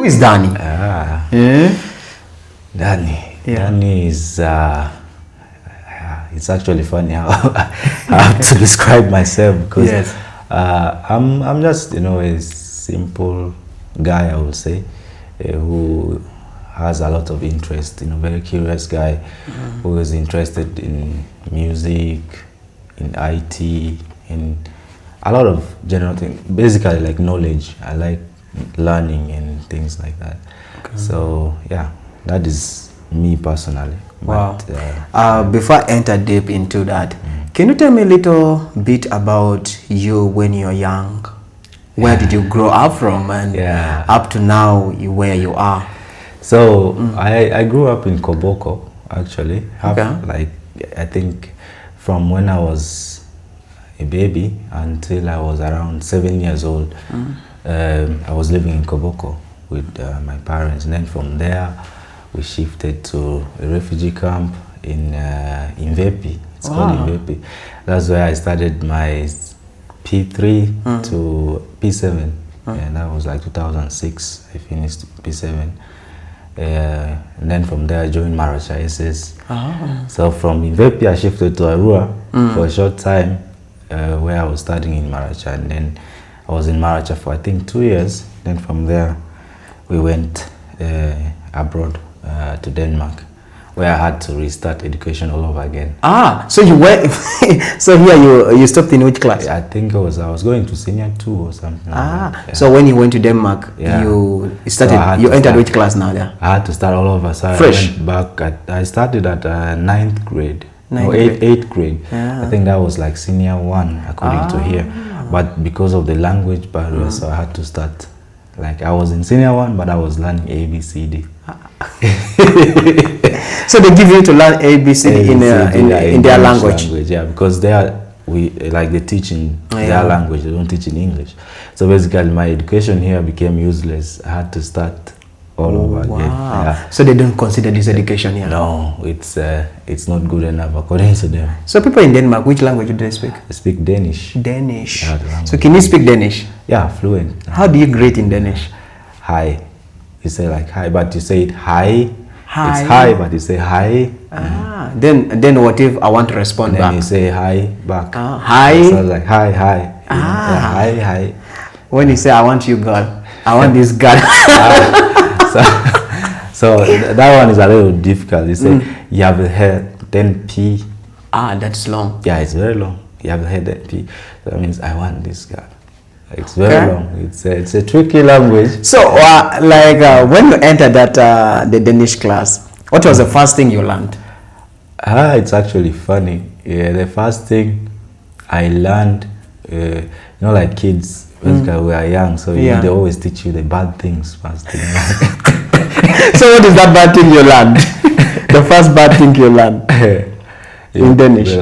is Danny? Danny. Yeah. Danny is, it's actually funny how I have to describe myself because I'm just, a simple guy, I would say, who has a lot of interest, very curious guy who is interested in music, in IT, in a lot of general things, basically like knowledge. I like learning and things like that. Okay. So yeah, that is me personally. Wow. But, before I enter deep into that, can you tell me a little bit about you when you're young? Where did you grow up from and up to now where you are? So I grew up in Koboko, actually. Like, I think from when I was a baby until I was around 7 years old, I was living in Koboko with my parents. And then from there, we shifted to a refugee camp in Vepi. It's called Vepi. That's where I started my P3 to P7. And that was like 2006. I finished P7. And then from there I joined Maracha SS. So from Vepi I shifted to Arua for a short time where I was studying in Maracha, and then I was in Maracha for I think 2 years. Then from there we went abroad to Denmark, where I had to restart education all over again. So you were so here you stopped in which class? I think I was going to senior 2 or something. So when you went to Denmark, you started. So you entered which class now there? I had to start all over. So fresh. I went back. I started at 9th grade. No, 8th grade. I think that was like senior 1 according to here. But because of the language barrier, so I had to start. Like I was in senior 1, but I was learning ABCD. So they give you to learn ABCD in their language. Yeah, because they teach in their language. They don't teach in English. So basically, my education here became useless. I had to start all over again. Yeah. So they don't consider this education here? No, it's not good enough according to them. So people in Denmark, which language do they speak? I speak Danish. Danish. Yeah, so can you speak Danish? Yeah, fluent. How do you greet in Danish? Hi. You say like hi, but you say it hi. Hi. It's hi, but you say hi. Then what if I want to respond back? Then you say hi back. Hi. So like hi. Hi. When you say I want you God, I want this God. So that one is a little difficult. You say you have the hair, then P. That's long. Yeah, it's very long. You have the hair, then P. So that means I want this God. It's very long. It's a tricky language. So, when you entered the Danish class, what was the first thing you learned? It's actually funny. Yeah, the first thing I learned, like kids, basically we are young, so they always teach you the bad things first. So, what is that bad thing you learned? The first bad thing you learned in Danish?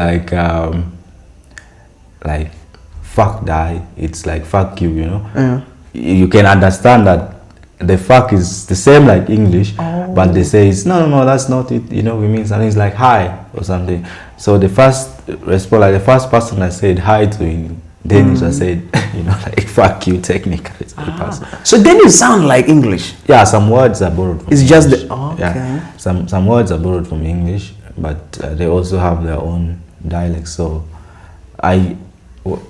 Like fuck die, it's like fuck you, You can understand that the fuck is the same like English, but they say it's no, that's not it, we mean something is like hi or something. So the first response, like the first person I said hi to in Danish, I said, like fuck you technically. So Danish sound like English? Yeah, some words are borrowed from English. Just the, yeah, some words are borrowed from English, but they also have their own dialect. So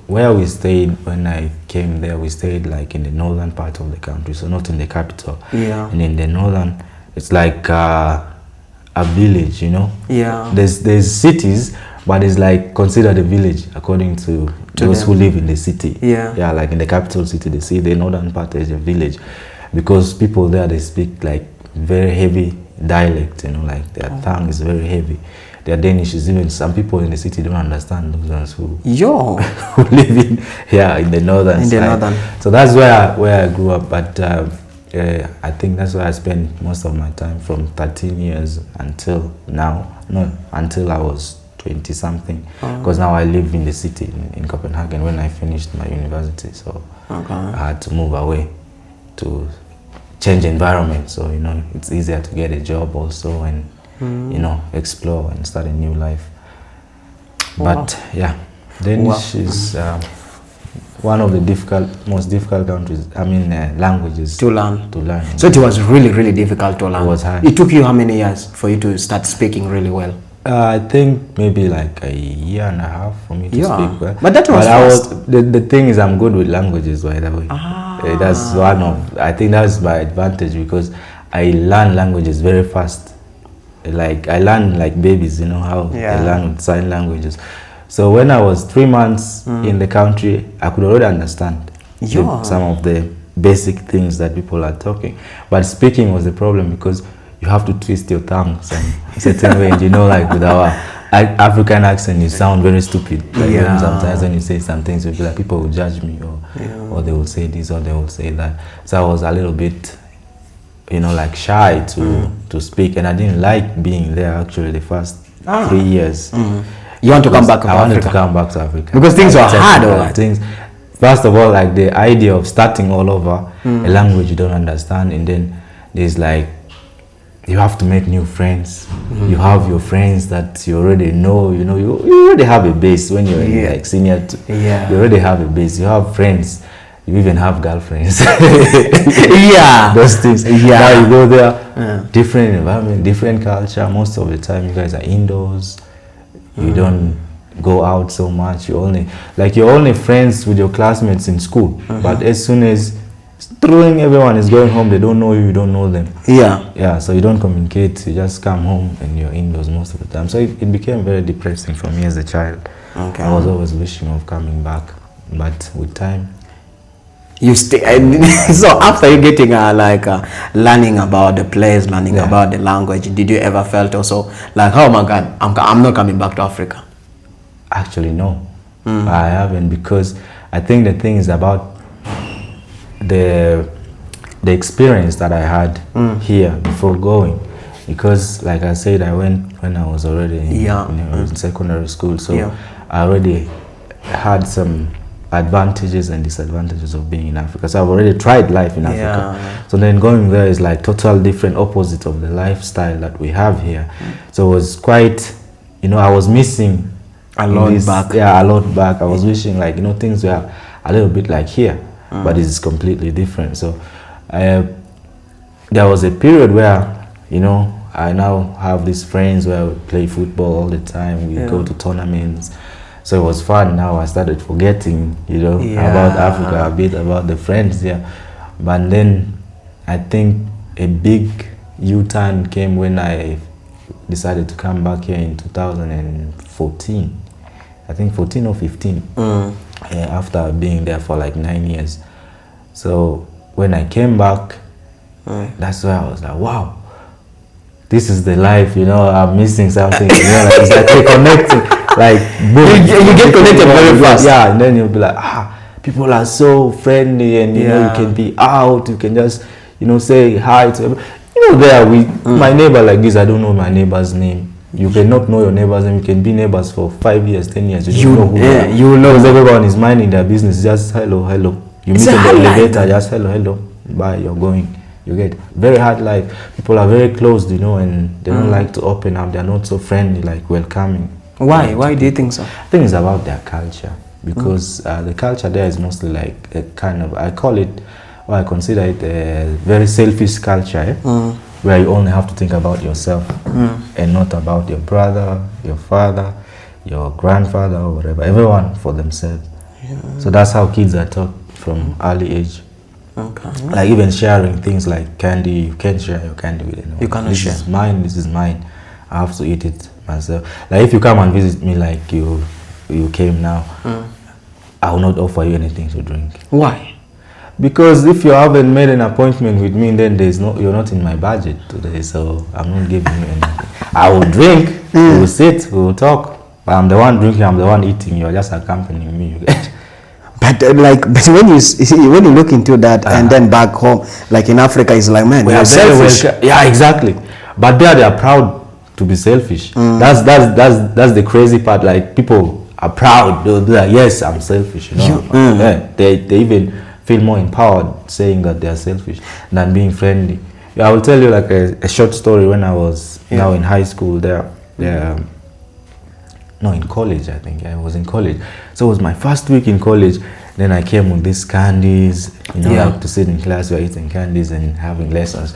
where we stayed when I came there, we stayed like in the northern part of the country, so not in the capital. Yeah. And in the northern, it's like a village, Yeah. There's cities, but it's like considered a village according to those who live in the city. Yeah. Yeah, like in the capital city, they see the northern part is a village, because people there, they speak like very heavy dialect, like their tongue is very heavy. Their Danish is even, some people in the city don't understand those ones who live in the northern side. So that's where I grew up, but I think that's where I spent most of my time from 13 years until now. No, until I was 20 something, because now I live in the city in Copenhagen when I finished my university, so I had to move away to change environment, so it's easier to get a job also, and explore and start a new life. But yeah, Danish is one of the most difficult countries, languages to learn. To learn. So it was really, really difficult to learn. It was hard. It took you how many years for you to start speaking really well? I think maybe like a year and a half for me to speak well. But that was fast. The thing is, I'm good with languages, by the way. That's I think that's my advantage, because I learn languages very fast. Like I learn like babies, you know how they learn with sign languages. So when I was 3 months in the country, I could already understand some of the basic things that people are talking. But speaking was the problem, because you have to twist your tongue some certain way, and you know, like with our African accent, you sound very stupid. Like sometimes when you say some things, you'll be like, people will judge me, or they will say this, or they will say that. So I was a little bit, you know, like shy to speak, and I didn't like being there actually the first 3 years. You want to come back to Africa? I wanted to come back to Africa. Because things were hard, or what? First of all, like the idea of starting all over a language you don't understand, and then there's like, you have to make new friends. You have your friends that you already know, you know, you already have a base when you're in like senior. You already have a base. You have friends. You even have girlfriends. Those things. Now you go there, different environment, different culture. Most of the time, you guys are indoors. You don't go out so much. You're only friends with your classmates in school. But as soon as everyone is going home, they don't know you don't know them. So you don't communicate. You just come home and you're indoors most of the time. So it became very depressing for me as a child. I was always wishing of coming back, but with time you stay. So after you getting learning about the place, learning about the language, did you ever felt also like, oh my God, I'm not coming back to Africa? Actually, no. I haven't, because I think the thing is about the experience that I had here before going, because like I said, I went when I was already in secondary school, so I already had some advantages and disadvantages of being in Africa. So I've already tried life in Africa. So then going there is like total different opposite of the lifestyle that we have here. So it was quite, you know, I was missing a lot back. A lot back. I was wishing, like, you know, things were a little bit like here, but it's completely different. So there was a period where, you know, I now have these friends where we play football all the time. We go to tournaments. So it was fun. Now I started forgetting, you know, about Africa, a bit about the friends here. But then I think a big U-turn came when I decided to come back here in 2014. I think 14 or 15. After being there for like 9 years. So when I came back, that's where I was like, wow, this is the life, you know, I'm missing something. You know, like, it's like reconnecting. Like, boom, you get connected very fast. And then you'll be like, people are so friendly, and you know, you can be out, you can just, you know, say hi to everyone. You know, there my neighbor like this, I don't know my neighbor's name. You cannot know your neighbor's name. You can be neighbors for 5 years, 10 years. You don't know who they are. You know, because everyone is minding their business. Just hello. You meet in the elevator, just hello, bye, you're going. You get very hard life. People are very closed, you know, and they don't like to open up. They're not so friendly, like welcoming. Why? Why do you think so? I think it's about their culture, because the culture there is mostly like a kind of, I consider it a very selfish culture, where you only have to think about yourself and not about your brother, your father, your grandfather, or whatever. Everyone for themselves. So that's how kids are taught from early age. Like even sharing things like candy, you can't share your candy with anyone. You cannot share. This is mine. I have to eat it myself. Like if you come and visit me like you came now, I will not offer you anything to drink. Why? Because if you haven't made an appointment with me, then you're not in my budget today, so I'm not giving you anything. I will drink, we will sit, we will talk, but I'm the one drinking, I'm the one eating, you're just accompanying me. But when you look into that and then back home, like in Africa, it's like, man, we are selfish. Yeah, exactly. But there they are proud to be selfish. That's the crazy part. Like people are proud. They'll be like, yes, I'm selfish. You know, they even feel more empowered saying that they are selfish than being friendly. I will tell you like a short story. When I was now in high school, in college, I think. I was in college. So it was my first week in college, Then I came with these candies, you know, like to sit in class, we were eating candies and having lessons.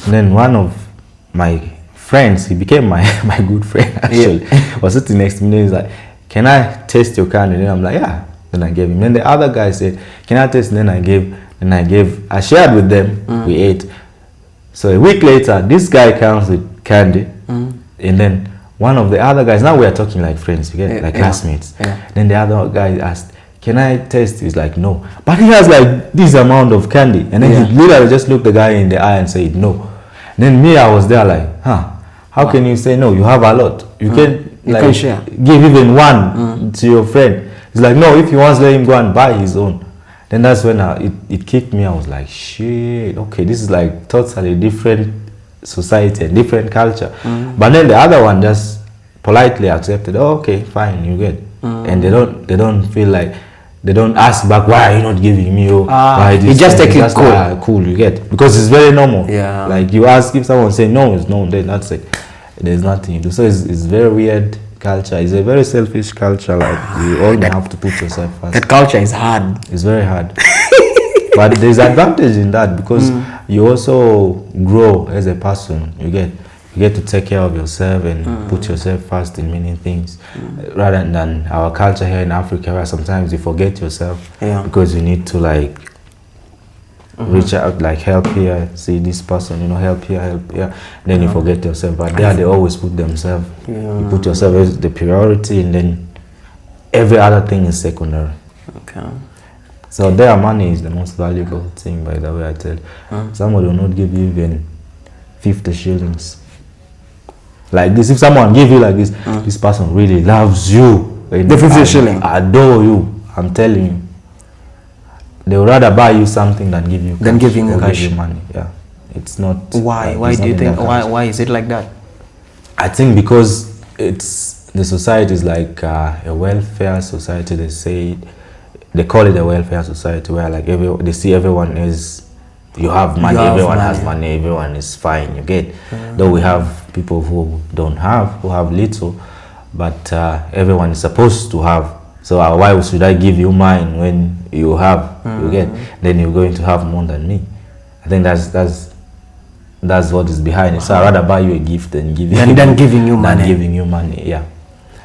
And then one of my friends, he became my good friend actually, was sitting next to me and he's like, can I taste your candy? And I'm like, yeah. Then I gave him. Then the other guy said, can I taste? And then I shared with them, we ate. So a week later, this guy comes with candy, and then one of the other guys, now we are talking like friends, you get, like classmates. Then the other guy asked, can I taste? He's like, no. But he has like this amount of candy. And then he literally just looked the guy in the eye and said no. And then me, I was there like, how can you say no? You have a lot. You can't like share. Give even one to your friend. He's like, no, if he wants, let him go and buy his own. Then that's when it kicked me. I was like, shit, okay, this is like totally different society and different culture. But then the other one just politely accepted, oh, okay, fine, you get. And they don't feel like, they don't ask back, why are you not giving me? Why you just take it cool. Cool, you get. Because it's very normal. Yeah. Like you ask, if someone say no, it's no, then that's it. There's nothing you do. So it's very weird culture. It's a very selfish culture. Like you all have to put yourself first. That culture is hard. It's very hard. But there's advantage in that because you also grow as a person. You get to take care of yourself and put yourself first in many things, rather than our culture here in Africa where sometimes you forget yourself because you need to like reach out, like help here, see this person, you know, help here, then you forget yourself. But there they always put themselves. You put yourself as the priority, and then every other thing is secondary. Okay. So their money is the most valuable thing, by the way. I tell somebody will not give you even 50 shillings. Like this, if someone give you like this, this person really loves you. The 50 shilling. Adore you. I'm telling you. They would rather buy you something than give you cash. Than giving you cash. Give you money. Yeah, it's not. Why? Why do you think? Why is it like that? I think because it's the society is like a welfare society. They say they call it a welfare society where like they see everyone is. You have money. Everyone has money. Everyone is fine. You get. Though we have people who don't have, who have little, but everyone is supposed to have. So why should I give you mine when you have? You get, then you're going to have more than me. I think that's what is behind it. So I'd rather buy you a gift than giving you money. Yeah.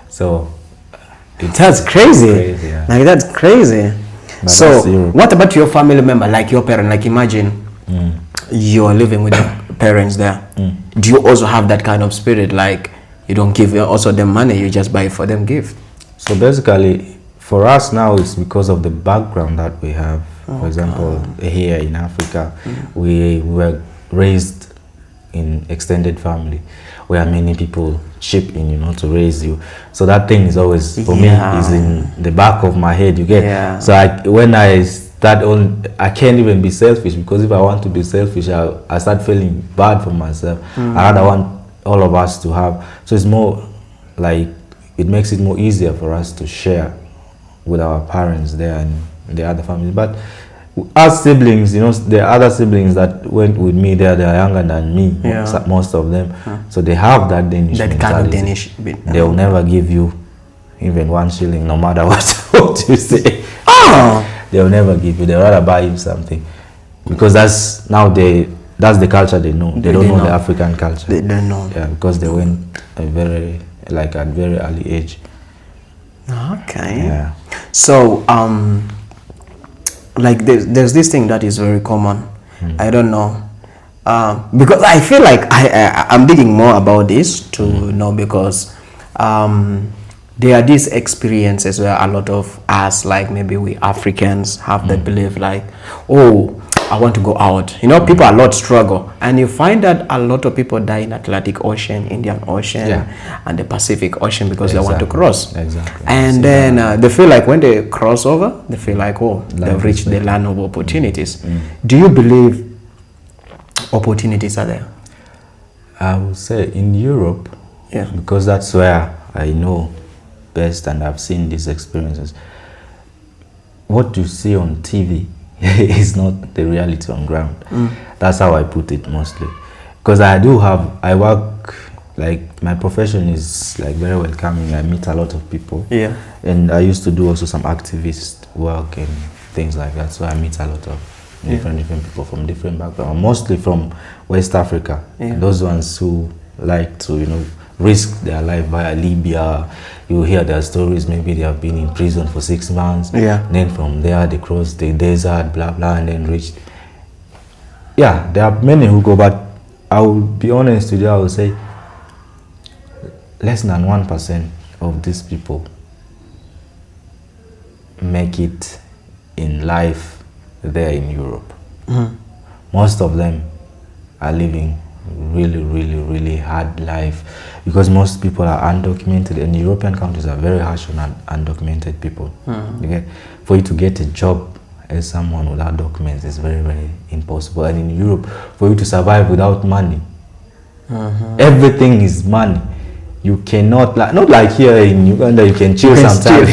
So that's crazy. Yeah. Like that's crazy. But so what about your family member, like your parent? Like imagine you're living with your parents there. Do you also have that kind of spirit? Like you don't give also them money, you just buy for them gift? So basically, for us now, it's because of the background that we have. For example, here in Africa, we were raised in extended family, where many people chip in, you know, to raise you. So that thing is always, for me, is in the back of my head, you get. So when I start I can't even be selfish, because if I want to be selfish, I start feeling bad for myself. I rather want all of us to have. So it's more like, it makes it more easier for us to share with our parents there and the other families. But as siblings, you know, the other siblings that went with me there, they are younger than me, most of them. So they have that Danish mentality. Kind of Danish bit. They will never give you even 1 shilling, no matter what you say. They will never give you. They will rather buy you something, because that's the culture they know. They don't know the African culture. They don't know. Yeah, because they went at very early age. Okay. Yeah. So like there's this thing that is very common. I don't know, because I feel like I'm digging more about this to know, because there are these experiences where a lot of us, like maybe we Africans, have that belief, like, oh, I want to go out. You know, people a lot struggle, and you find that a lot of people die in Atlantic Ocean, Indian Ocean, and the Pacific Ocean, because they want to cross. Exactly. And then they feel like when they cross over, they feel like, oh, they've reached the land of opportunities. Do you believe opportunities are there? I would say in Europe, because that's where I know best and I've seen these experiences. What you see on TV is not the reality on ground. That's how I put it mostly. Because I work, like my profession is like very welcoming. I meet a lot of people. And I used to do also some activist work and things like that. So I meet a lot of different people from different backgrounds, mostly from West Africa. Those ones who like to, you know, risk their life via Libya. You hear their stories, maybe they have been in prison for 6 months. Then from there they cross the desert, blah blah, and then reach. Yeah, there are many who go, but I will be honest with you, I will say less than 1% of these people make it in life there in Europe. Most of them are living really hard life, because most people are undocumented, and European countries are very harsh on undocumented people. Okay? For you to get a job as someone without documents is very impossible. And in Europe, for you to survive without money, everything is money. You cannot, not like here in Uganda, you can chill sometimes,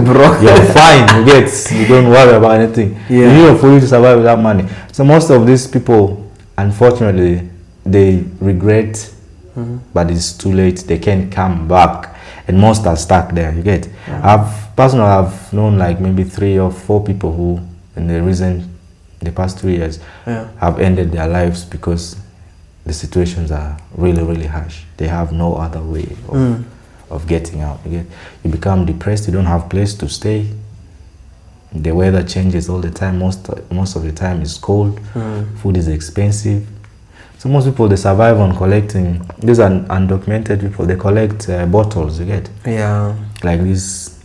broke. You're fine, you don't worry about anything. In Europe, for you to survive without money. So most of these people, unfortunately, they regret, but it's too late. They can't come back, and most are stuck there. You get? I've known like maybe 3 or 4 people who, in the past 3 years, have ended their lives because the situations are really harsh. They have no other way of getting out. You become depressed. You don't have a place to stay. The weather changes all the time. Most of the time it's cold. Food is expensive. So most people, they survive on collecting. These are undocumented people. They collect bottles. You get? Like these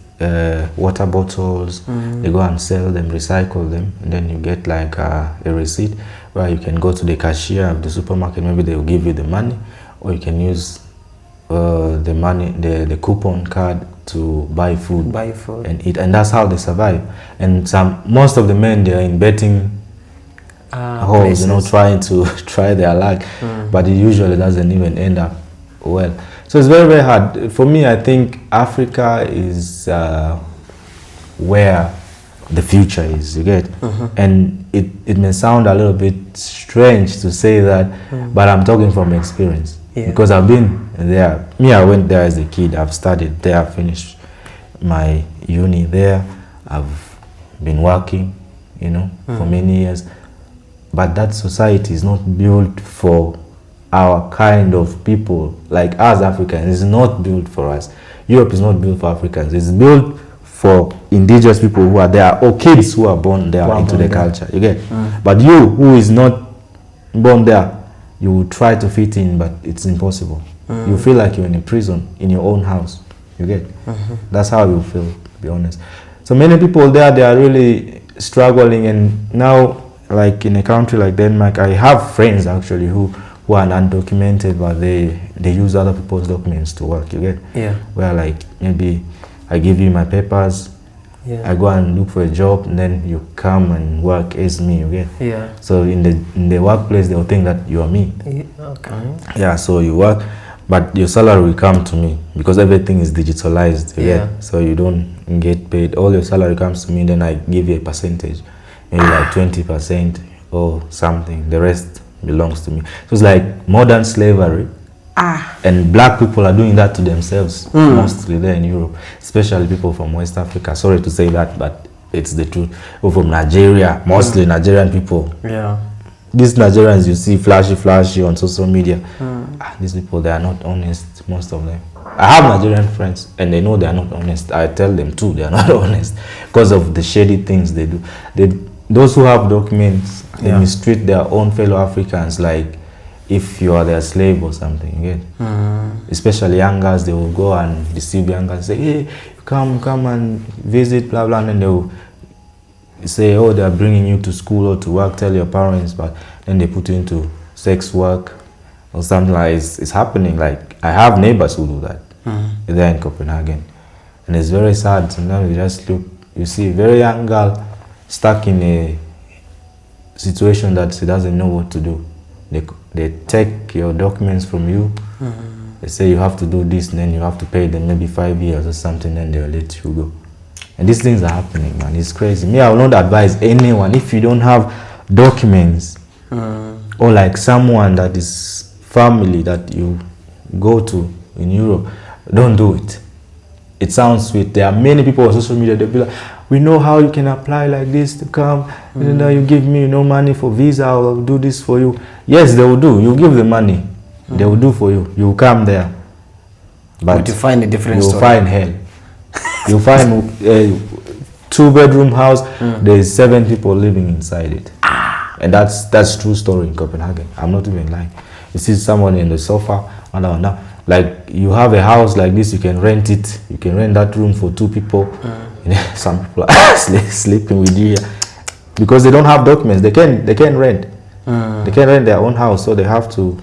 water bottles. They go and sell them, recycle them, and then you get like a receipt where you can go to the cashier of the supermarket. Maybe they will give you the money, or you can use the money, the coupon card, to buy food and eat, and that's how they survive. And most of the men, they are in betting holes, you know, trying to try their luck, but it usually doesn't even end up well. So it's very hard. For me, I think Africa is where the future is, you get? And it may sound a little bit strange to say that, but I'm talking from experience. Because I've been there. I went there as a kid. I've studied there, finished my uni there. I've been working, you know, for many years. But that society is not built for our kind of people, like us Africans. It's not built for us. Europe is not built for Africans. It's built for indigenous people who are there, or kids who are born there into the culture. You get? But you, who is not born there, you will try to fit in, but it's impossible. You feel like you're in a prison in your own house. You get? That's how you feel, to be honest. So many people there, they are really struggling. And now, like in a country like Denmark, I have friends actually who are undocumented, but they use other people's documents to work. You get? Where like maybe I give you my papers, I go and look for a job, and then you come and work as me. You get? So in the workplace, they'll think that you are me. So you work, but your salary will come to me because everything is digitalized. You get? So you don't get paid. All your salary comes to me, then I give you a percentage, maybe like 20% or something. The rest belongs to me. So it's like modern slavery. And black people are doing that to themselves, mostly there in Europe, especially people from West Africa. Sorry to say that, but it's the truth. Or from Nigeria, mostly Nigerian people. These Nigerians you see flashy on social media, these people, they are not honest, most of them. I have Nigerian friends, and they know they are not honest. I tell them too, they are not honest because of the shady things they do. Those who have documents, they mistreat their own fellow Africans like if you are their slave or something. Again, especially young girls, they will go and deceive young girls, say, hey, come and visit, blah blah, and then they will say, oh, they are bringing you to school or to work, tell your parents, but then they put you into sex work or something like it's happening. Like I have neighbors who do that there in Copenhagen, and it's very sad. Sometimes you just look, you see a very young girl stuck in a situation that she doesn't know what to do. They take your documents from you. They say you have to do this, and then you have to pay them maybe 5 years or something, then they'll let you go. And these things are happening, man. It's crazy. Me, I will not advise anyone, if you don't have documents or like someone that is family that you go to in Europe, don't do it. It sounds sweet. There are many people on social media, they'll be like, we know how you can apply like this to come. You know, you give me no money for visa, I'll do this for you. Yes, they will do. You give the money, they will do for you. You will come there. But you find a different story. You find hell. You find a 2-bedroom house, there's 7 people living inside it. And that's true story in Copenhagen. I'm not even lying. You see someone in the sofa, and like you have a house like this, you can rent it. You can rent that room for 2 people. Some people are sleeping with you because they don't have documents. They can't rent. They can't rent their own house, so they have to,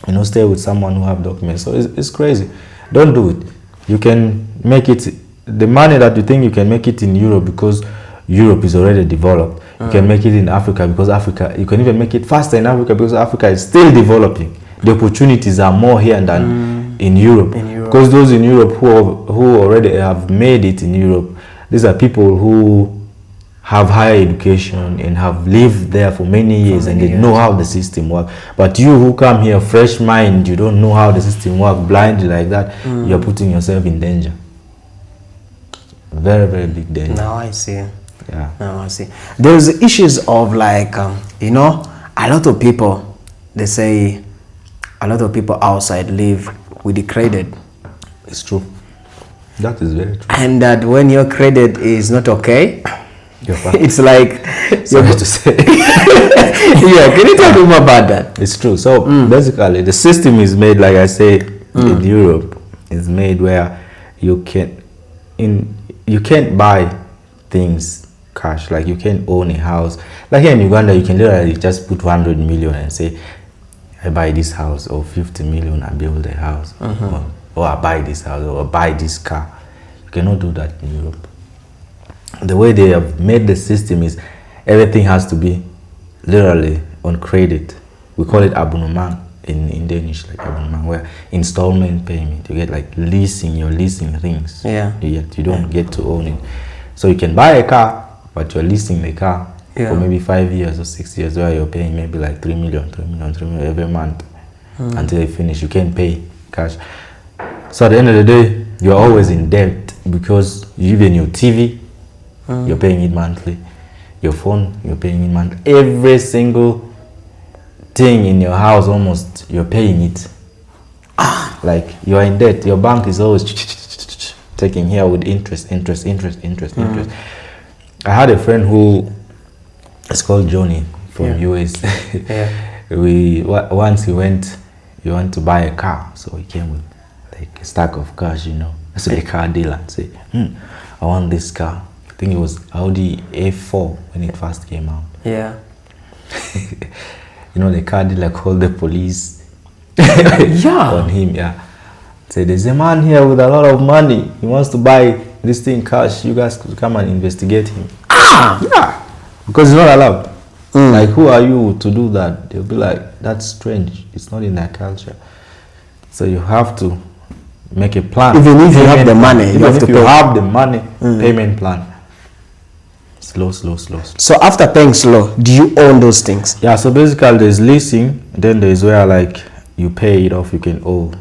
you know, stay with someone who have documents. So it's crazy. Don't do it. You can make it. The money that you think you can make it in Europe because Europe is already developed. You can make it in Africa because Africa. You can even make it faster in Africa because Africa is still developing. The opportunities are more here than in Europe. Because those in Europe who already have made it in Europe, these are people who have higher education and have lived there for many years and they know how the system works. But you who come here fresh mind, you don't know how the system works, blindly like that, you're putting yourself in danger. Very, very big danger. Now I see. Yeah. Now I see. There's issues of like, you know, a lot of people, they say a lot of people outside live with the credit. It's true. That is very true. And that when your credit is not okay, it's like sorry to say. Yeah, can you tell me more about that? It's true. So basically the system is made, like I say, in Europe, is made where you can't buy things cash. Like you can't own a house. Like here in Uganda, you can literally just put 100 million and say, I buy this house, or 50 million, I build a house, or I buy this house, or I buy this car. You cannot do that in Europe. The way they have made the system is everything has to be literally on credit. We call it abonnement in Danish, like abonnement, where installment payment. You get like leasing, you're leasing things. Yeah. You don't get to own it. So you can buy a car, but you're leasing the car for maybe 5 years or 6 years, where you're paying maybe like 3 million every month until you finish. You can't pay cash. So at the end of the day, you're always in debt because even your TV, you're paying it monthly. Your phone, you're paying it monthly. Every single thing in your house, almost, you're paying it. Like you're in debt. Your bank is always taking here with interest. I had a friend who is called Johnny from US. Once he went to buy a car, so he came with like a stack of cash, you know. So the car dealer and say, I want this car. I think it was Audi A4 when it first came out. Yeah. You know, the car dealer called the police Yeah. on him. Yeah. Say, there's a man here with a lot of money. He wants to buy this thing cash. You guys could come and investigate him. Yeah. Because it's not allowed. Like, who are you to do that? They'll be like, that's strange. It's not in their culture. So you have to make a plan. Even if you have the money, you have to pay. Have the money, payment plan. Slow. So after paying slow, do you own those things? Yeah, so basically there's leasing, then there's where like you pay it off, you can own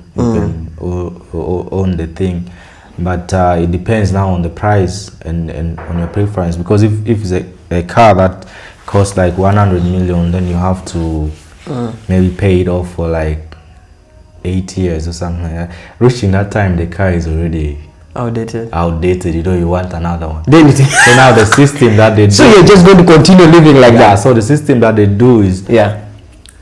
the thing. But it depends now on the price and on your preference, because if it's a car that costs like 100 million, then you have to maybe pay it off for like 8 years or something like that. Reaching that time, the car is already outdated, you know, you want another one. So now the system that they do, so you're just going to continue living like that. So the system that they do is,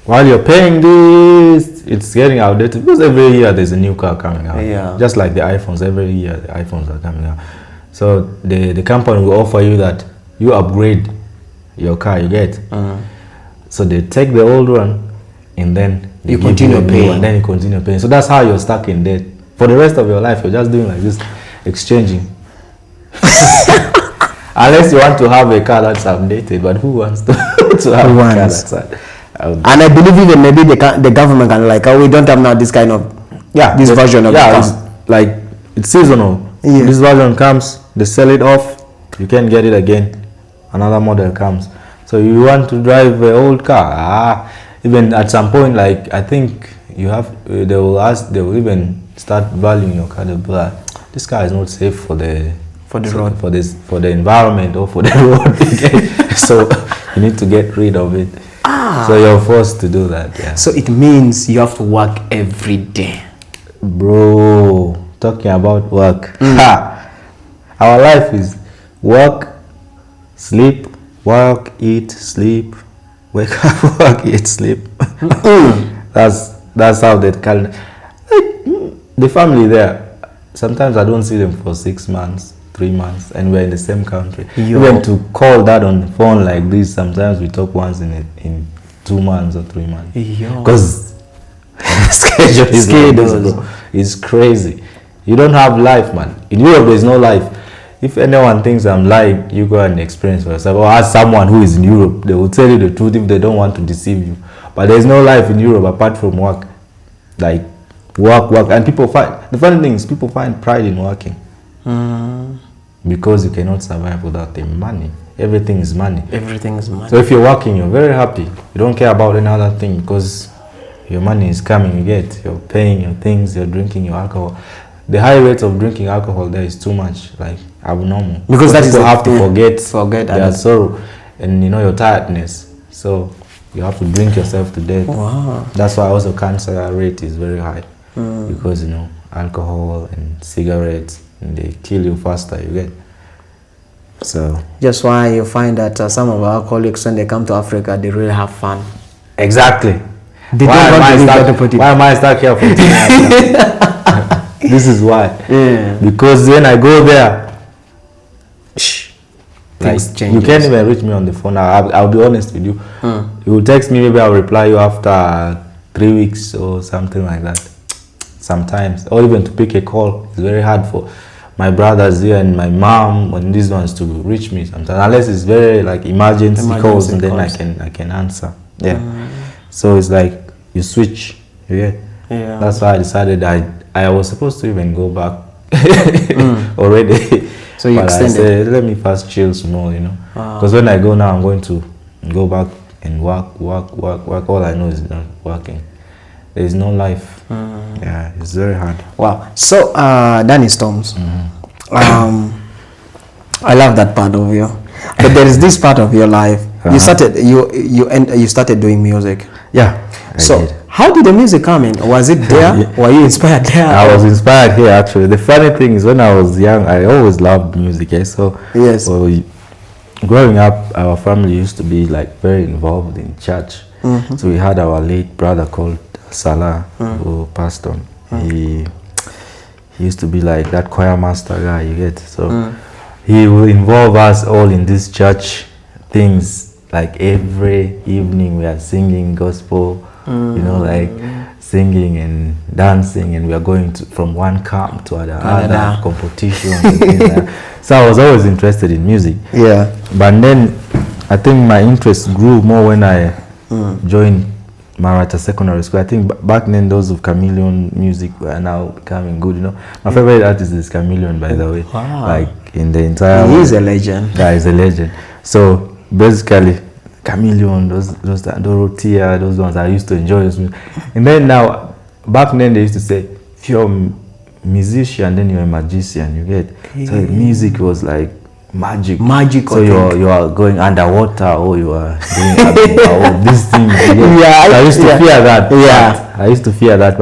while you're paying this, it's getting outdated, because every year there's a new car coming out. Just like the iPhones, every year the iPhones are coming out. So the company will offer you that you upgrade your car, you get. So they take the old one and then you continue paying. And then you continue paying. So that's how you're stuck in debt. For the rest of your life, you're just doing like this, exchanging. Unless you want to have a car that's outdated, but who wants to have a car that's outdated? And I believe even maybe the government can like, we don't have now this kind of this version of the car. It's like it's seasonal. This version comes, they sell it off, you can't get it again. Another model comes. So you want to drive an old car. Even at some point, like I think you have, they will even start valuing your car. They'll be like, this car is not safe for the For the road. For the environment or for the road. So you need to get rid of it. So you're forced to do that. Yeah. So it means you have to work every day. Bro, talking about work. Our life is work, sleep, work, eat, sleep, wake up, work, eat, sleep. That's how they calendar. The family there, sometimes I don't see them for 6 months, 3 months, and we're in the same country. Even to call that on the phone like this, sometimes we talk once in 2 months or 3 months. Because schedule is crazy. You don't have life, man. In Europe, there's no life. If anyone thinks I'm lying, you go and experience for yourself. Or ask someone who is in Europe. They will tell you the truth if they don't want to deceive you. But there's no life in Europe apart from work. Like, work. And people find, the funny thing is, people find pride in working. Because you cannot survive without the money. Everything is money. Everything is money. So if you're working, you're very happy. You don't care about any other thing because your money is coming, you get. You're paying your things, you're drinking your alcohol. The high rates of drinking alcohol there is too much, like abnormal. Because that people have to forget their sorrow and your tiredness. So you have to drink yourself to death. Wow. That's why also cancer rate is very high. Because alcohol and cigarettes, and they kill you faster, you get. So just why you find that some of our colleagues, when they come to Africa, they really have fun. Exactly. Why am I stuck here for 10 years? This is why. Because when I go there, things change. You can't even reach me on the phone. I'll be honest with you. You will text me, maybe I'll reply you after 3 weeks or something like that. Sometimes, or even to pick a call, it's very hard for my brothers here and my mom and these ones to reach me sometimes, unless it's very like emergency calls, and then I can answer. So it's like you switch. That's why I decided I was supposed to even go back already. So you extended. I said, let me first chill some more, because when I go now, I'm going to go back and work. All I know is not working. There is no life. Yeah, it's very hard. Wow. So Danny Stormz, I love that part of you, but there is this part of your life. You started doing music. Yeah. So how did the music come in? Was it there? Were you inspired there? I was inspired here, actually. The funny thing is, when I was young, I always loved music. So yes. Growing up, our family used to be like very involved in church. So we had our late brother called Salah, who passed on. He used to be like that choir master guy, you get. So he will involve us all in these church things. Like every evening we are singing gospel, like singing and dancing, and we are going from one camp to another competition. And things like that. So I was always interested in music. Yeah. But then I think my interest grew more when I joined Marata Secondary School. I think back then those of Chameleon music were now becoming good. My favorite artist is Chameleon, by the way. Wow. Like in the entire He is a legend. Yeah, he's a legend. So basically, Chameleon, those Dorothea, those ones, I used to enjoy those music. And then now, back then they used to say, if you're a musician, then you're a magician, you get. So music was like magic. So you are going underwater, or you are doing all these things. Yeah, so I used to fear that. Yeah, I used to fear that.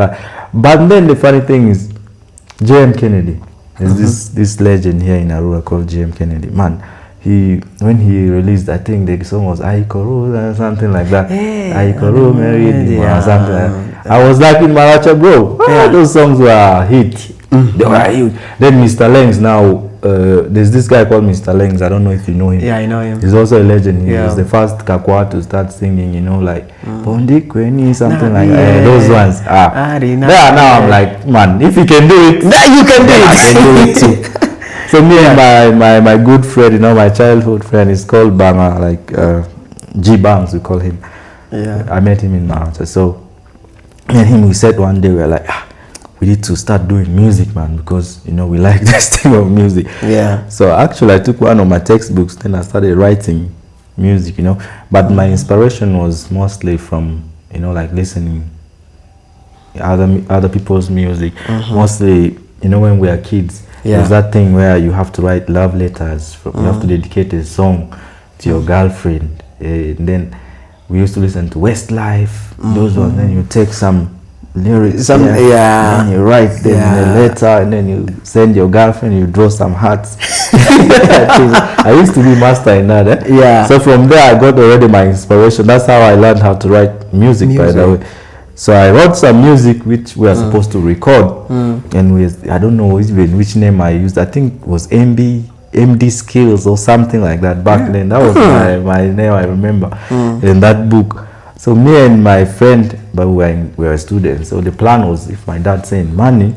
But then the funny thing is, J.M. Kennedy. There's this legend here in Arua called J.M. Kennedy. Man, when he released, I think the song was Aikoro or something like that. Aikoro married him or something like that. I was like in Maracha, bro. Those songs were hit. They were huge. Then Mr. Lengs now. There's this guy called Mr. Lengs. I don't know if you know him. Yeah, I know him. He's also a legend. He was the first Kakwa to start singing, like Bondi Kweni, something like that. Those ones. Now I'm like, man, if you can do it, you can do it. I can do it too. So me and my good friend, my childhood friend, is called Banga, like G Bangs, we call him. Yeah. I met him in Mount. So me and him, we said one day, we were like, we need to start doing music, man, because we like this thing of music. Yeah. So actually I took one of my textbooks, then I started writing music, but my inspiration was mostly from like listening other people's music. Mostly when we are kids, There's that thing where you have to write love letters. You have to dedicate a song to your girlfriend. And then we used to listen to Westlife. Those ones. Then you take some lyrics. And then you write them in a letter, and then you send your girlfriend. You draw some hearts. I used to be master in that. So from there, I got already my inspiration. That's how I learned how to write music. By the way. So I wrote some music which we are supposed to record, and with I don't know even which name I used. I think it was MD Skills or something like that back then. That was my name, I remember, in that book. So me and my friend, but we were students. So the plan was, if my dad sent money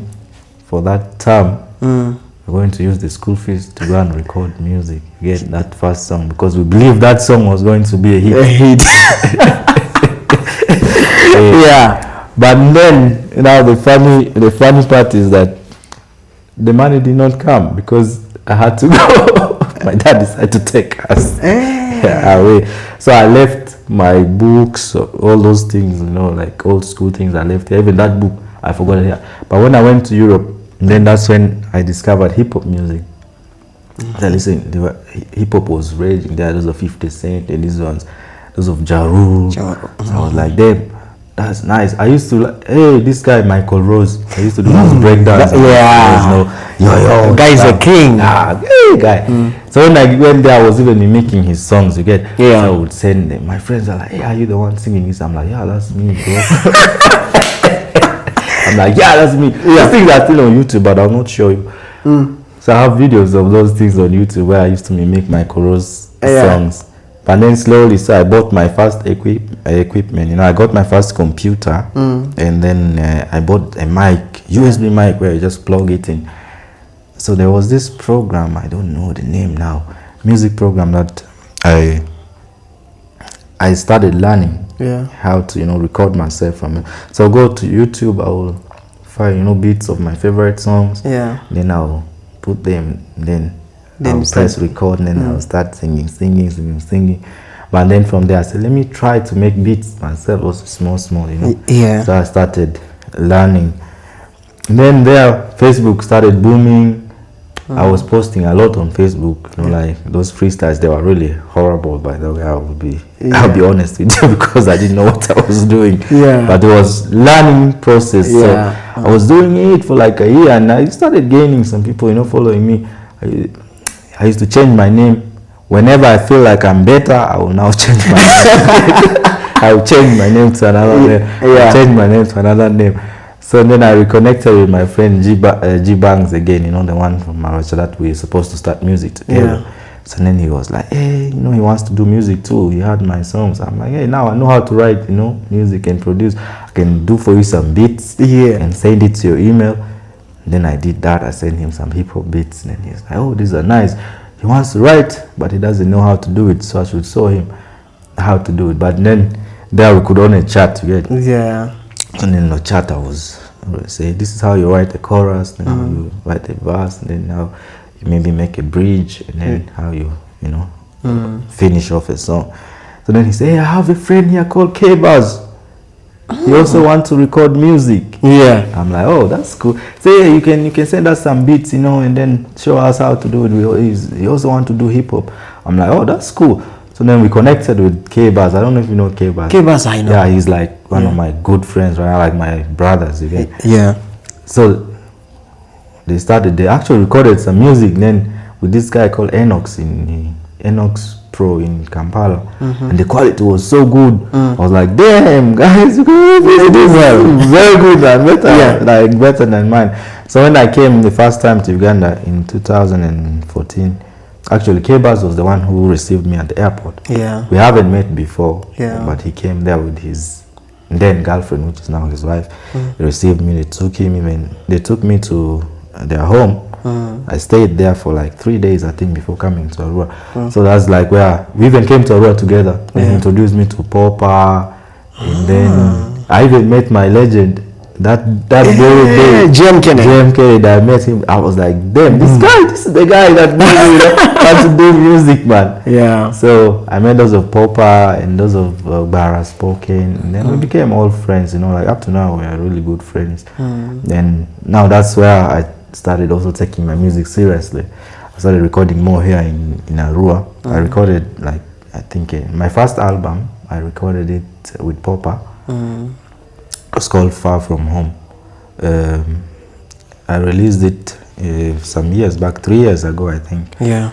for that term, we're going to use the school fees to go and record music, get that first song, because we believed that song was going to be a hit. But then, the funny part is that the money did not come because I had to go. My dad decided to take us away. So I left my books, all those things, like old school things I left here. Even that book, I forgot it here. But when I went to Europe, then that's when I discovered hip-hop music. I listened, hip-hop was raging there. Those of 50 Cent and these ones, those of Ja Rule. So I was like, damn. That's nice. I used to this guy Michael Rose. I used to do those breakdance. Yo, guy's a king. Guy. So when I went there, I was even mimicking his songs. You get? So I would send them. My friends are like, "Hey, are you the one singing this?" I'm like, "Yeah, that's me, bro." I'm like, "Yeah, that's me." These things are still on YouTube, but I'll not show you. So I have videos of those things on YouTube where I used to mimic Michael Rose songs. But then slowly, so I bought my first equipment. I got my first computer, and then I bought a mic, USB mic, where you just plug it in. So there was this program, I don't know the name now, music program that I started learning how to record myself from it. So I'll go to YouTube, I will find beats of my favorite songs. Then I'll put them. Then I'll press record, and then I'll start singing. But then from there, I said, let me try to make beats myself, also small, So I started learning. And then there, Facebook started booming. I was posting a lot on Facebook, like those freestyles. They were really horrible, by the way. I'll be honest with you, because I didn't know what I was doing. But it was learning process. So I was doing it for like a year, and I started gaining some people, following me. I used to change my name. Whenever I feel like I'm better, I will now change my name. I will change my name to another name. Change my name to another name. So then I reconnected with my friend G Bangs again, the one from Maracha that we were supposed to start music together. So then he was like, hey, he wants to do music too. He heard my songs. I'm like, hey, now I know how to write, music and produce. I can do for you some beats and send it to your email. Then I did that. I sent him some hip-hop beats, and he's like, oh, these are nice. He wants to write, but he doesn't know how to do it, so I should show him how to do it. But then there we could only chat, you get? And then in the chat I was say, this is how you write a chorus, then how you write a verse, and then how you maybe make a bridge, and then how you finish off a song. So then he said, hey, I have a friend here called K-Buzz. He also wants to record music. I'm like, oh, that's cool. Say, you can send us some beats, and then show us how to do it. He also wants to do hip hop. I'm like, oh, that's cool. So then we connected with K-Buzz. I don't know if you know K-Buzz. K-Buzz, I know. Yeah, he's like one of my good friends, right? Like my brothers, you get? So they actually recorded some music then with this guy called Enox Pro in Kampala, and the quality was so good. I was like, damn, guys, you do well. Very good, and better, better than mine. So when I came the first time to Uganda in 2014, actually K-Buzz was the one who received me at the airport. We haven't met before, but he came there with his then girlfriend, which is now his wife. They received me. They took me to their home. I stayed there for like 3 days, I think, before coming to Arua. So that's like where we even came to Arua together. They introduced me to Popper, and then I even met my legend. That very day, JM Kennedy, I met him. I was like, damn, this is the guy that wants to do music, man. So I met those of Popper and those of Barra Spoken, and then we became all friends. Like up to now, we are really good friends. And now that's where I started also taking my music seriously. I started recording more here in Arua. I recorded like, I think my first album, I recorded it with Poppa. It's called Far From Home. I released it some years back, 3 years ago, I think. Yeah.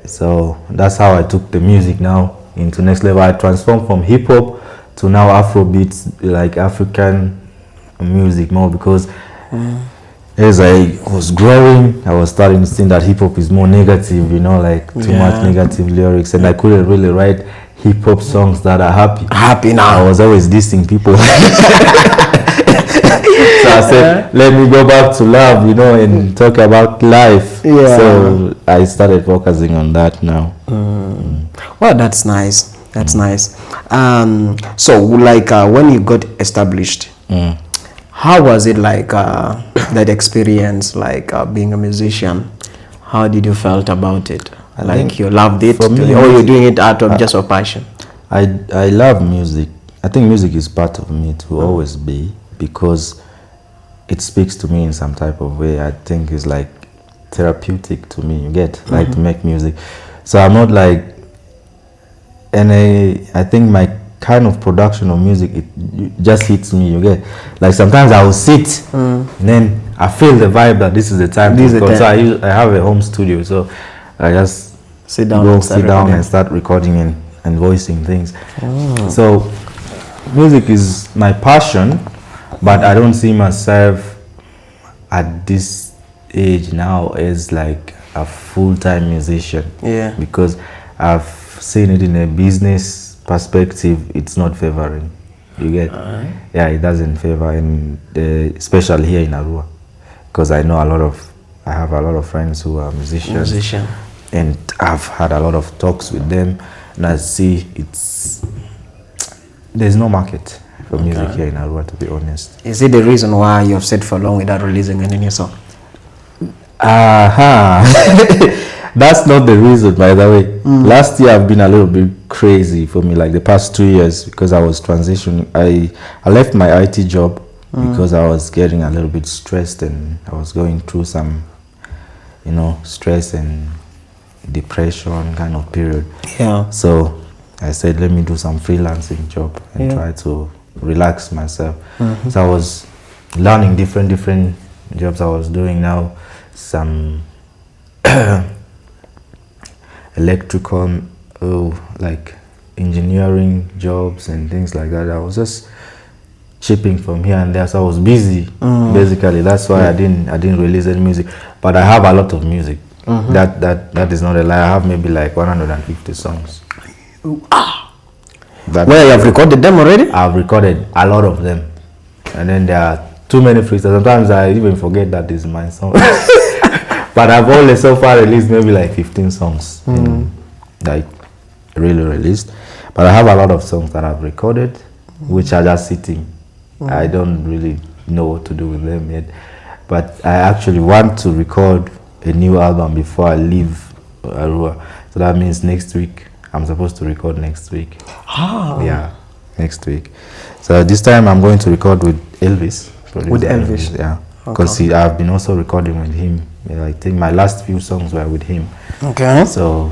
So that's how I took the music now into next level. I transformed from hip hop to now Afro beats, like African music more, because as I was growing, I was starting to think that hip hop is more negative, you know, like too much negative lyrics, and I couldn't really write hip hop songs that are happy. Happy now. I was always dissing people. So I said, let me go back to love, you know, and talk about life. Yeah. So I started focusing on that now. Well, that's nice. That's nice. So, like, when you got established, how was it like, that experience, like being a musician? How did you felt about it? Like you loved it, or you're doing it out of just a passion? I love music. I think music is part of me to always be, because it speaks to me in some type of way. I think it's like therapeutic to me. You get like to make music. So I'm not like, and I think my kind of production of music, it just hits me. You get like sometimes I will sit and then I feel the vibe that this is the time to record. So I have a home studio, so I just sit down and start recording and voicing things. So music is my passion, but I don't see myself at this age now as like a full-time musician. Yeah. Because I've seen it in a business perspective, it's not favoring. You get? Yeah, it doesn't favor, and especially here in Arua, because I have a lot of friends who are musicians. And I've had a lot of talks with them, and I see there's no market for music here in Arua, to be honest. Is it the reason why you have stayed for long without releasing any new song? That's not the reason, by the way. Last year I've been a little bit crazy for me, like the past 2 years, because I was transitioning. I left my IT job because I was getting a little bit stressed, and I was going through some, you know, stress and depression kind of period. Yeah. So I said, let me do some freelancing job and try to relax myself. So I was learning different jobs. I was doing now some electrical, like engineering jobs and things like that. I was just chipping from here and there, so I was busy. Basically, that's why I didn't release any music. But I have a lot of music. That is not a lie. I have maybe like 150 songs. Where you have recorded them already? I've recorded a lot of them, and then there are too many freestyles. Sometimes I even forget that is my song. But I've only so far released maybe like 15 songs, like really released. But I have a lot of songs that I've recorded, which are just sitting. I don't really know what to do with them yet. But I actually want to record a new album before I leave Arua. So that means next week. I'm supposed to record next week. Yeah, next week. So this time I'm going to record with Elvis. With Elvis? Yeah. Because I've been also recording with him. Yeah, I think my last few songs were with him. Okay. So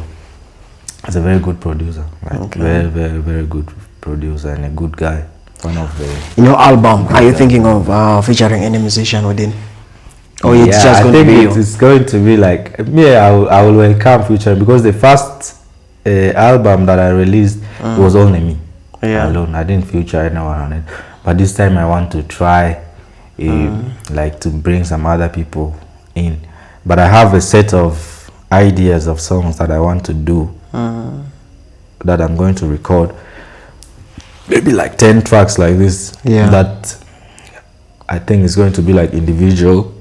he's a very good producer. Like very, very, very good producer and a good guy. One of the... In your album, are you thinking of featuring any musician within? Or it's just going to be you? It's going to be like, I will welcome featuring, because the first album that I released was only me alone. I didn't feature anyone on it. But this time I want to try like to bring some other people in. But I have a set of ideas of songs that I want to do that I'm going to record. Maybe like 10 tracks like this that I think is going to be like individual,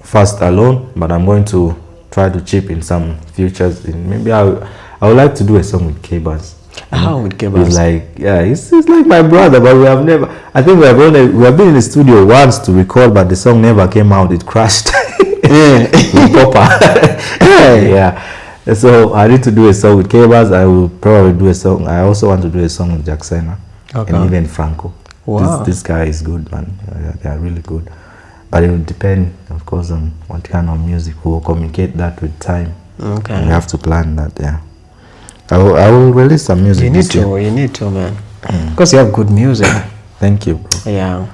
first alone, but I'm going to try to chip in some features. Maybe I would like to do a song with K-Bass. With K-Bass? It's like, it's like my brother, but we have never, I think we have been in the studio once to record, but the song never came out. It crashed. With Poppa. So I need to do a song with K-Bass. I will probably do a song. I also want to do a song with Jacksena and even Franco. Wow. This guy is good, man. They are really good. But it will depend, of course, on what kind of music. We'll communicate that with time. Okay. And we have to plan that, yeah. I will release some music. You need to, man. Because you have good music. Thank you, bro. Yeah.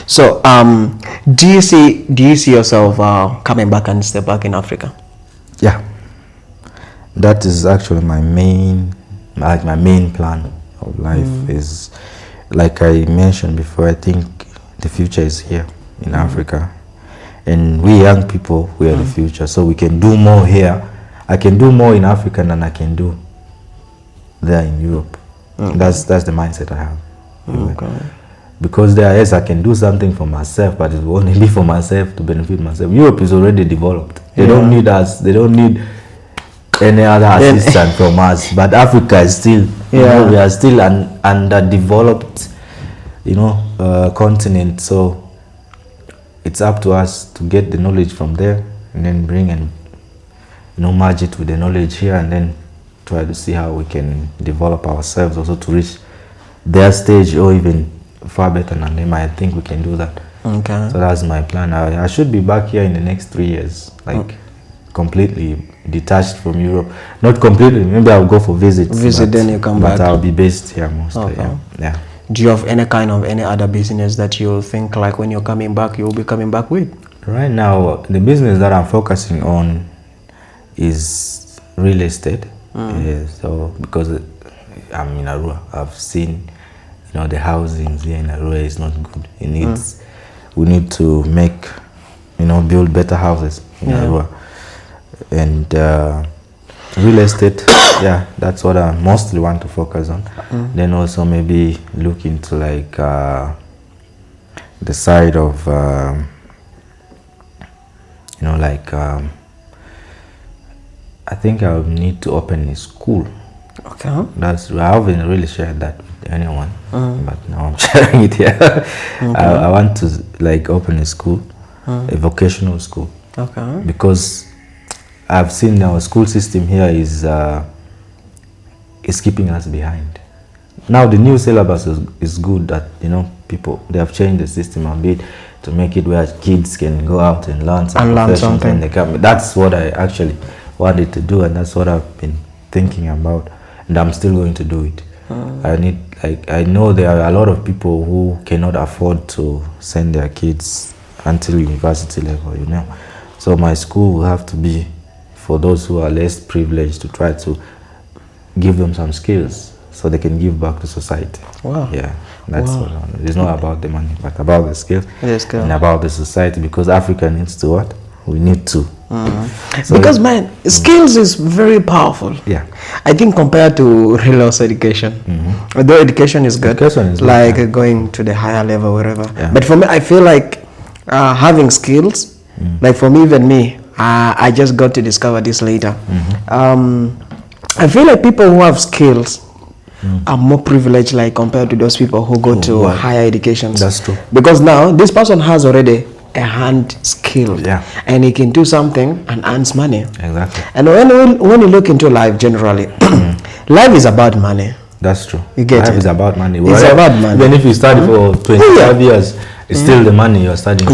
So, do you see yourself coming back and stay back in Africa? Yeah. That is actually my main plan of life. Is like I mentioned before, I think the future is here in Africa, and we young people, we are the future, so we can do more here. I can do more in Africa than I can do there in Europe. That's the mindset I have. Okay. Because there, yes, I can do something for myself, but it will only be for myself, to benefit myself. Europe is already developed. They don't need us. They don't need any other assistance from us. But Africa is still, we are still an underdeveloped, continent. So it's up to us to get the knowledge from there and then bring and merge it with the knowledge here, and then try to see how we can develop ourselves also to reach their stage or even far better than them. I think we can do that. Okay. So that's my plan. I should be back here in the next 3 years, completely detached from Europe. Not completely. Maybe I'll go for visits. Then you come back. But I'll be based here mostly. Okay. Yeah. Do you have any other business that you think like when you're coming back, you'll be coming back with? Right now, the business that I'm focusing on is real estate. So because I'm in Arua, I've seen, the housing here in Arua is not good. It needs, we need to make, build better houses in Arua. And real estate, that's what I mostly want to focus on. Then also maybe look into like the side of, I think I would need to open a school. Okay. I haven't really shared that with anyone, but now I'm sharing it here. I want to open a school, a vocational school. Okay. Because I've seen our school system here is keeping us behind. Now the new syllabus is good that they have changed the system a bit to make it where kids can go out and learn something when they come. That's what I actually wanted to do, and that's what I've been thinking about, and I'm still going to do it. I know there are a lot of people who cannot afford to send their kids until university level, So my school will have to be for those who are less privileged, to try to give them some skills so they can give back to society. Wow. Yeah, that's what it's not about the money, but about the skills and about the society, because Africa needs to what? We need to. So because skills is very powerful. Yeah. I think compared to real education, although education is good, going to the higher level, wherever. Yeah. But for me, I feel like having skills, like for me, even me, I just got to discover this later. I feel like people who have skills are more privileged, compared to those people who go to higher education. That's true. Because now this person has already a hand skill, and he can do something and earns money. Exactly. And when you look into life generally, life is about money. That's true. You get life is about money. It's about money. Even if you study for 25 years, it's still the money you're studying.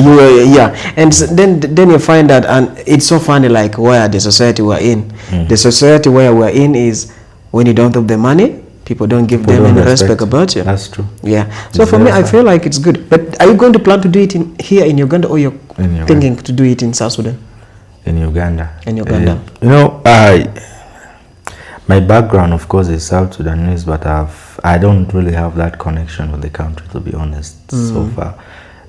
And then you find that, and it's so funny, where the society we're in. The society where we're in is when you don't have the money, people don't give them any respect about you. That's true. Yeah. So for me, I feel like it's good. But are you going to plan to do it here in Uganda, or you're thinking to do it in South Sudan? In Uganda. In Uganda. My background, of course, is South Sudanese, but I don't really have that connection with the country, to be honest, so far,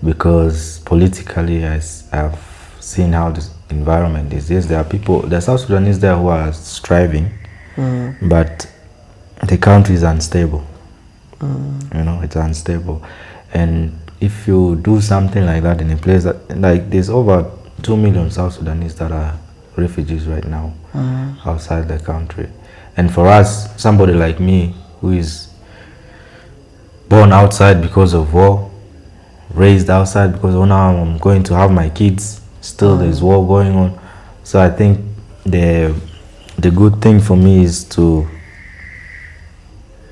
because politically, I've seen how this environment is. Yes, there are South Sudanese there who are striving, but the country is unstable. It's unstable. And if you do something like that in a place that, there's over 2 million South Sudanese that are refugees right now outside the country. And for us, somebody like me who is born outside because of war, raised outside because now I'm going to have my kids, still there's war going on. So I think the good thing for me is to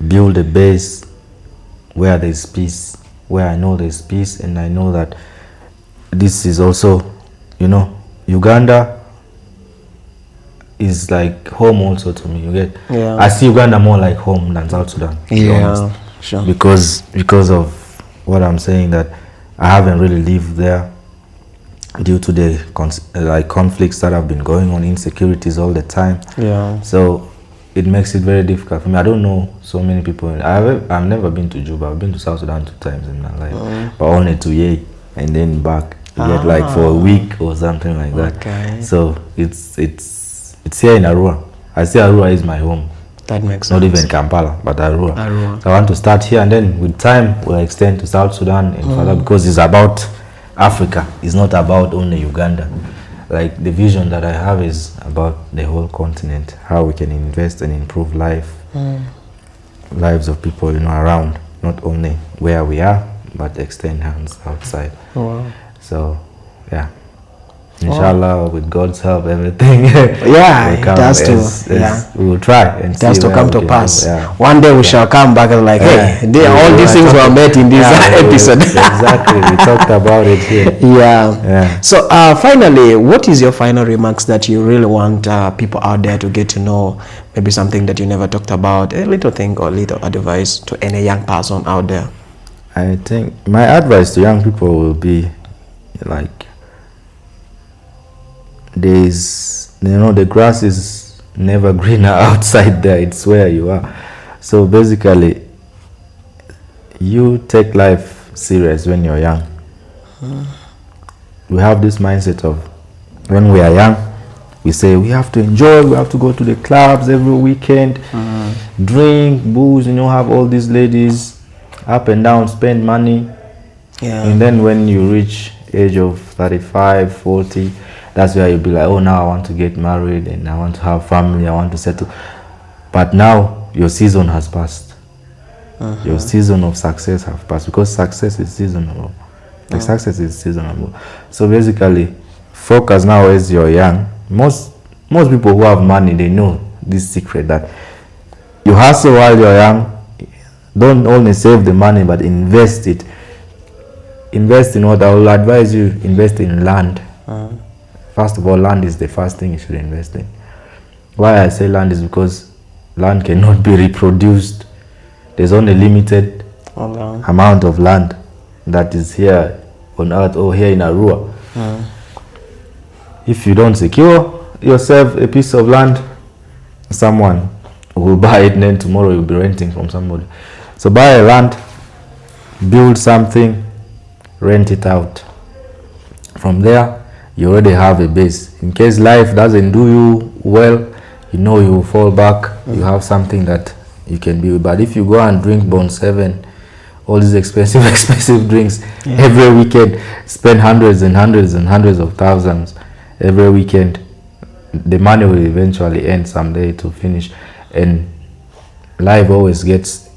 build a base where there's peace, where I know there's peace, and I know that this is also, you know, Uganda is like home also to me. You get? Yeah. I see Uganda more like home than South Sudan. Yeah, sure. Because of what I'm saying, that I haven't really lived there due to the conflicts that have been going on, insecurities all the time. Yeah. So it makes it very difficult for me. I don't know so many people. I've never been to Juba. I've been to South Sudan 2 times in my life, but only to Yei and then back. Yet like for a week or something like that. Okay. So it's here in Arua. I say Arua is my home. That makes Not sense. even Kampala, but Arua. Arua. So I want to start here, and then with time we'll extend to South Sudan and further, because it's about Africa. It's not about only Uganda. Like the vision that I have is about the whole continent, how we can invest and improve lives of people, you know, around, not only where we are, but extend hands outside. Wow. So yeah, inshallah, with God's help, everything Yeah, will it come has to. as we will try and It has see to where come we to can pass. go. Yeah. One day we shall come back and like, hey, all these things were met in this episode. Exactly, we talked about it here. Yeah. So finally, what is your final remarks that you really want people out there to get to know? Maybe something that you never talked about, a little thing or little advice to any young person out there. I think my advice to young people will be like, the grass is never greener outside there, it's where you are. So basically, you take life serious when you're young. We have this mindset of, when we are young, we say we have to enjoy, we have to go to the clubs every weekend, drink, booze, you know, have all these ladies up and down, spend money. And then when you reach age of 35, 40, that's where you'll be like, oh, now I want to get married and I want to have family, I want to settle. But now your season has passed. Your season of success has passed, because success is seasonal. Like success is seasonal. So basically, focus now as you're young. Most people who have money, they know this secret, that you hustle while you're young. Don't only save the money, but invest it. Invest in what I will advise you, invest in land. First of all, land is the first thing you should invest in. Why I say land is because land cannot be reproduced. There's only limited amount of land that is here on earth or here in Arua. If you don't secure yourself a piece of land, someone will buy it, and then tomorrow you'll be renting from somebody. So buy a land, build something, rent it out. From there, you already have a base. In case life doesn't do you well, you know you will fall back. You have something that you can build. But if you go and drink Bond 7, all these expensive drinks every weekend, spend hundreds and hundreds and hundreds of thousands every weekend, the money will eventually end someday to finish. And life always it's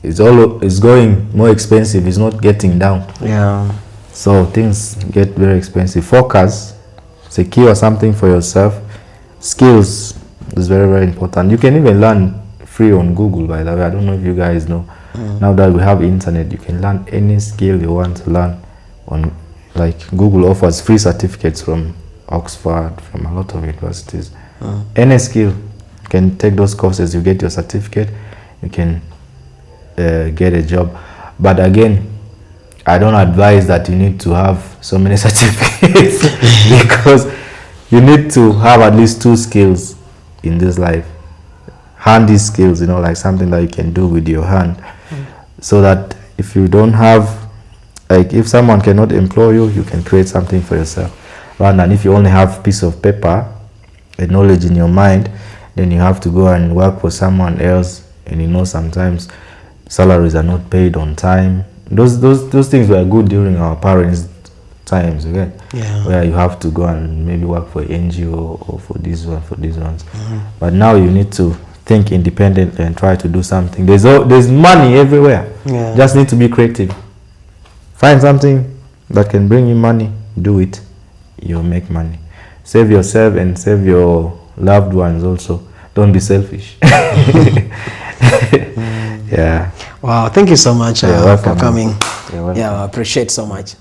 going more expensive. It's not getting down. So things get very expensive. Focus, secure something for yourself. Skills is very, very important. You can even learn free on Google, by the way. I don't know if you guys know. Now that we have internet, you can learn any skill you want to learn on, like Google offers free certificates from Oxford, from a lot of universities. Any skill, you can take those courses, you get your certificate, you can get a job. But again, I don't advise that you need to have so many certificates because you need to have at least 2 skills in this life. Handy skills, you know, like something that you can do with your hand. So that if you don't have, like if someone cannot employ you, you can create something for yourself. Rather than if you only have a piece of paper, a knowledge in your mind, then you have to go and work for someone else. And you know, sometimes salaries are not paid on time. Those things were good during our parents' times, okay? Where you have to go and maybe work for NGO or for these ones. But now you need to think independently and try to do something. There's money everywhere. Just need to be creative. Find something that can bring you money, do it. You'll make money. Save yourself and save your loved ones also. Don't be selfish. Wow, thank you so much for coming. You're welcome. I appreciate so much.